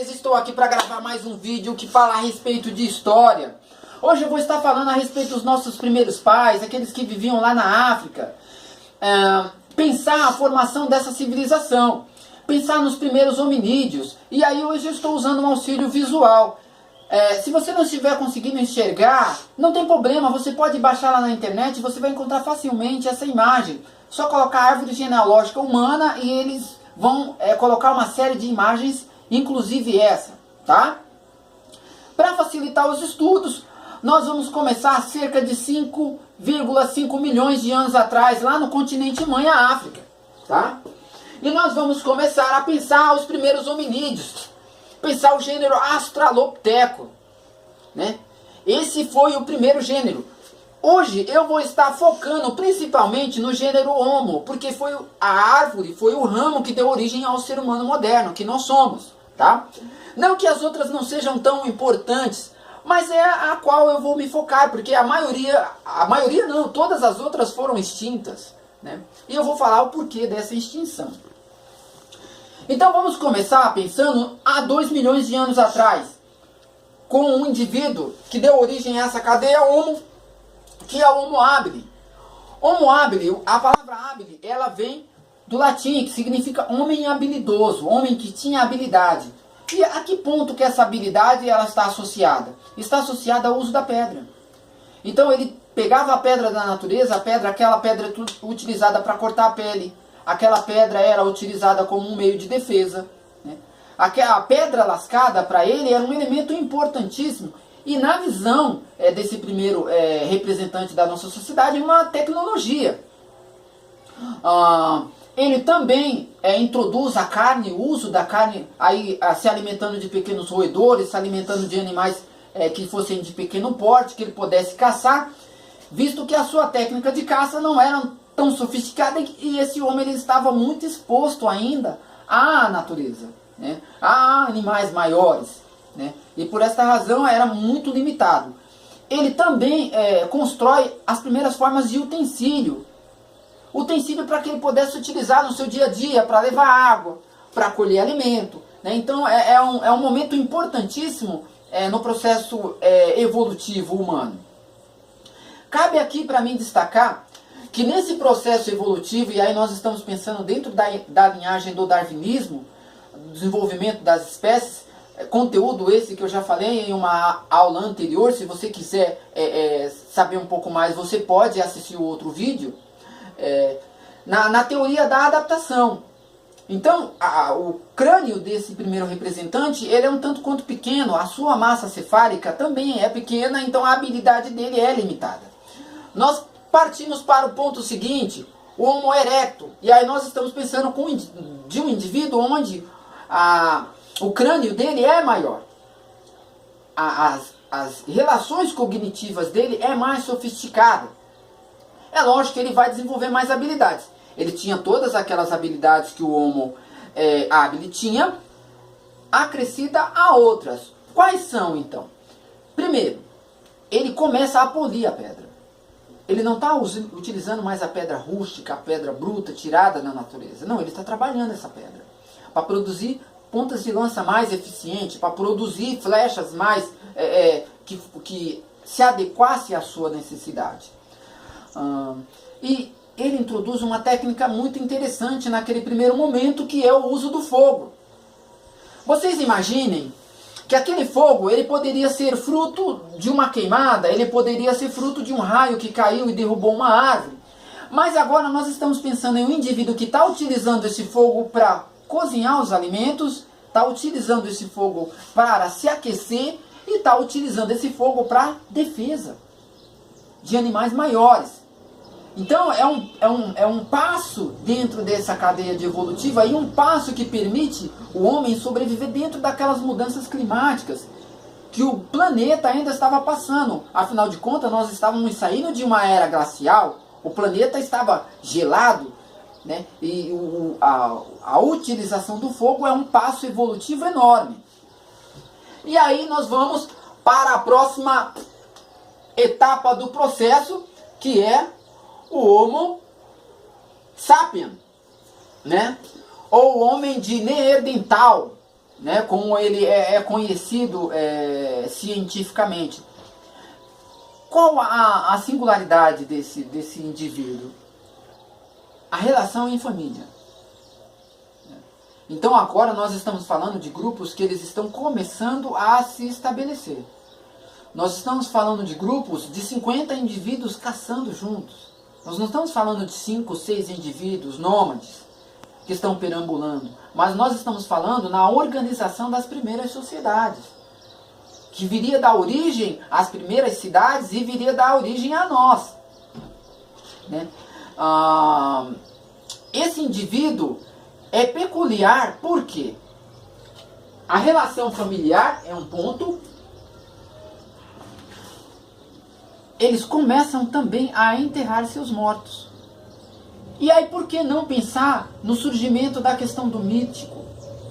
Estou aqui para gravar mais um vídeo que fala a respeito de história. Hoje eu vou estar falando a respeito dos nossos primeiros pais, aqueles que viviam lá na África. Pensar a formação dessa civilização, pensar nos primeiros hominídeos. E aí hoje eu estou usando um auxílio visual. Se você não estiver conseguindo enxergar, não tem problema, você pode baixar lá na internet e você vai encontrar facilmente essa imagem. Só colocar a árvore genealógica humana e eles vão colocar uma série de imagens, inclusive essa, tá? Para facilitar os estudos, nós vamos começar cerca de 5,5 milhões de anos atrás, lá no continente mãe, a África, tá? E nós vamos começar a pensar os primeiros hominídeos, pensar o gênero Australopithecus, né? Esse foi o primeiro gênero. Hoje eu vou estar focando principalmente no gênero Homo, porque foi a árvore, foi o ramo que deu origem ao ser humano moderno, que nós somos, tá? Não que as outras não sejam tão importantes, mas é a qual eu vou me focar, porque a maioria não, todas as outras foram extintas, né? E eu vou falar o porquê dessa extinção. Então vamos começar pensando há 2 milhões de anos atrás, com um indivíduo que deu origem a essa cadeia Homo, que é o Homo habilis. Homo habilis, a palavra habilis, ela vem do latim, que significa homem habilidoso, homem que tinha habilidade. E a que ponto que essa habilidade ela está associada? Está associada ao uso da pedra. Então ele pegava a pedra da natureza, aquela pedra utilizada para cortar a pele, aquela pedra era utilizada como um meio de defesa, né? A pedra lascada para ele era um elemento importantíssimo. E na visão desse primeiro representante da nossa sociedade, uma tecnologia. Ele também introduz a carne, o uso da carne, aí se alimentando de pequenos roedores, se alimentando de animais que fossem de pequeno porte, que ele pudesse caçar, visto que a sua técnica de caça não era tão sofisticada e esse homem ele estava muito exposto ainda à natureza, né? A animais maiores, né? E por esta razão era muito limitado. Ele também constrói as primeiras formas de utensílio. Utensílio para que ele pudesse utilizar no seu dia a dia, para levar água, para colher alimento, né? Então é um momento importantíssimo no processo evolutivo humano. Cabe aqui para mim destacar que nesse processo evolutivo, e aí nós estamos pensando dentro da linhagem do darwinismo, desenvolvimento das espécies, conteúdo esse que eu já falei em uma aula anterior. Se você quiser saber um pouco mais, você pode assistir o outro vídeo, na teoria da adaptação. Então, o crânio desse primeiro representante, ele é um tanto quanto pequeno, a sua massa cefálica também é pequena, então a habilidade dele é limitada. Nós partimos para o ponto seguinte, o Homo erectus, e aí nós estamos pensando de um indivíduo onde o crânio dele é maior. As relações cognitivas dele é mais sofisticada. É lógico que ele vai desenvolver mais habilidades. Ele tinha todas aquelas habilidades que o Homo habilis tinha, acrescida a outras. Quais são então? Primeiro, ele começa a polir a pedra. Ele não está utilizando mais a pedra rústica, a pedra bruta, tirada da natureza. Não, ele está trabalhando essa pedra para produzir pontas de lança mais eficientes, para produzir flechas mais que se adequasse à sua necessidade. E ele introduz uma técnica muito interessante naquele primeiro momento, que é o uso do fogo. Vocês imaginem que aquele fogo ele poderia ser fruto de uma queimada, ele poderia ser fruto de um raio que caiu e derrubou uma árvore. Mas agora nós estamos pensando em um indivíduo que está utilizando esse fogo para cozinhar os alimentos, está utilizando esse fogo para se aquecer e está utilizando esse fogo para defesa de animais maiores. Então é um passo dentro dessa cadeia de evolutiva e um passo que permite o homem sobreviver dentro daquelas mudanças climáticas que o planeta ainda estava passando. Afinal de contas, nós estávamos saindo de uma era glacial, o planeta estava gelado, né? E a utilização do fogo é um passo evolutivo enorme. E aí nós vamos para a próxima etapa do processo, que é o Homo sapiens, né? Ou o homem de Neandertal, né, como ele é conhecido cientificamente. Qual a singularidade desse indivíduo? A relação em família. Então agora nós estamos falando de grupos que eles estão começando a se estabelecer. Nós estamos falando de grupos de 50 indivíduos caçando juntos. Nós não estamos falando de 5, 6 indivíduos nômades que estão perambulando, mas nós estamos falando na organização das primeiras sociedades, que viria dar origem às primeiras cidades e viria dar origem a nós, né? Esse indivíduo é peculiar porque a relação familiar é um ponto. Eles começam também a enterrar seus mortos. E aí por que não pensar no surgimento da questão do mítico,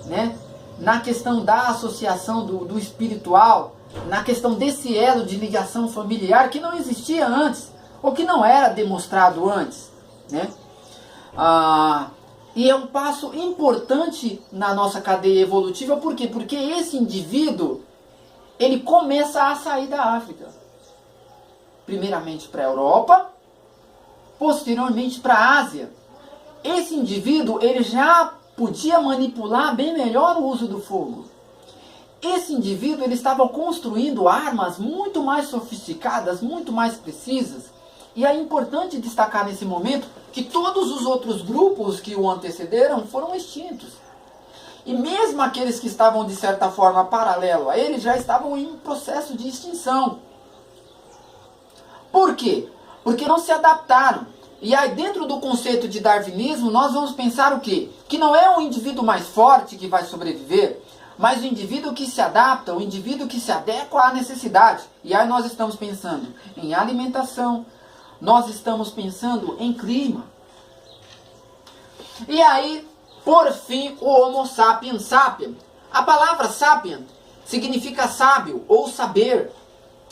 né? Na questão da associação do espiritual, na questão desse elo de ligação familiar que não existia antes, ou que não era demonstrado antes, né? E é um passo importante na nossa cadeia evolutiva, por quê? Porque esse indivíduo, ele começa a sair da África. Primeiramente para a Europa, posteriormente para a Ásia. Esse indivíduo, ele já podia manipular bem melhor o uso do fogo. Esse indivíduo, ele estava construindo armas muito mais sofisticadas, muito mais precisas. E é importante destacar nesse momento que todos os outros grupos que o antecederam foram extintos. E mesmo aqueles que estavam de certa forma paralelo a ele, já estavam em processo de extinção. Por quê? Porque não se adaptaram. E aí dentro do conceito de darwinismo, nós vamos pensar o quê? Que não é o indivíduo mais forte que vai sobreviver, mas o indivíduo que se adapta, o indivíduo que se adequa à necessidade. E aí nós estamos pensando em alimentação, nós estamos pensando em clima. E aí, por fim, o Homo sapiens sapiens. A palavra sapiens significa sábio ou saber.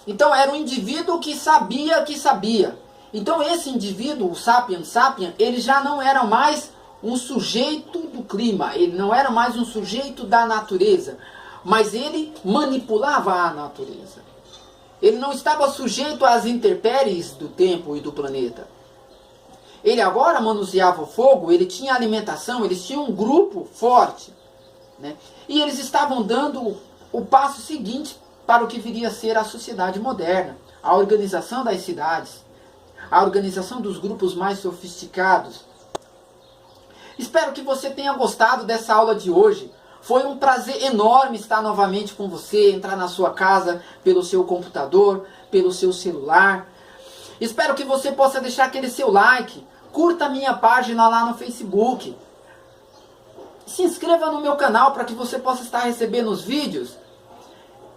Então era um indivíduo que sabia que sabia. Então esse indivíduo, o sapiens sapiens, ele já não era mais um sujeito do clima, ele não era mais um sujeito da natureza, mas ele manipulava a natureza. Ele não estava sujeito às intempéries do tempo e do planeta. Ele agora manuseava o fogo, ele tinha alimentação, eles tinham um grupo forte, né? E eles estavam dando o passo seguinte para o que viria a ser a sociedade moderna, a organização das cidades, a organização dos grupos mais sofisticados. Espero que você tenha gostado dessa aula de hoje. Foi um prazer enorme estar novamente com você, entrar na sua casa pelo seu computador, pelo seu celular. Espero que você possa deixar aquele seu like, curta a minha página lá no Facebook. Se inscreva no meu canal para que você possa estar recebendo os vídeos.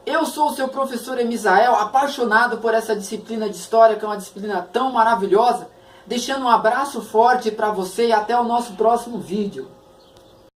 Eu sou o seu professor Emisael, apaixonado por essa disciplina de história, que é uma disciplina tão maravilhosa. Deixando um abraço forte para você e até o nosso próximo vídeo.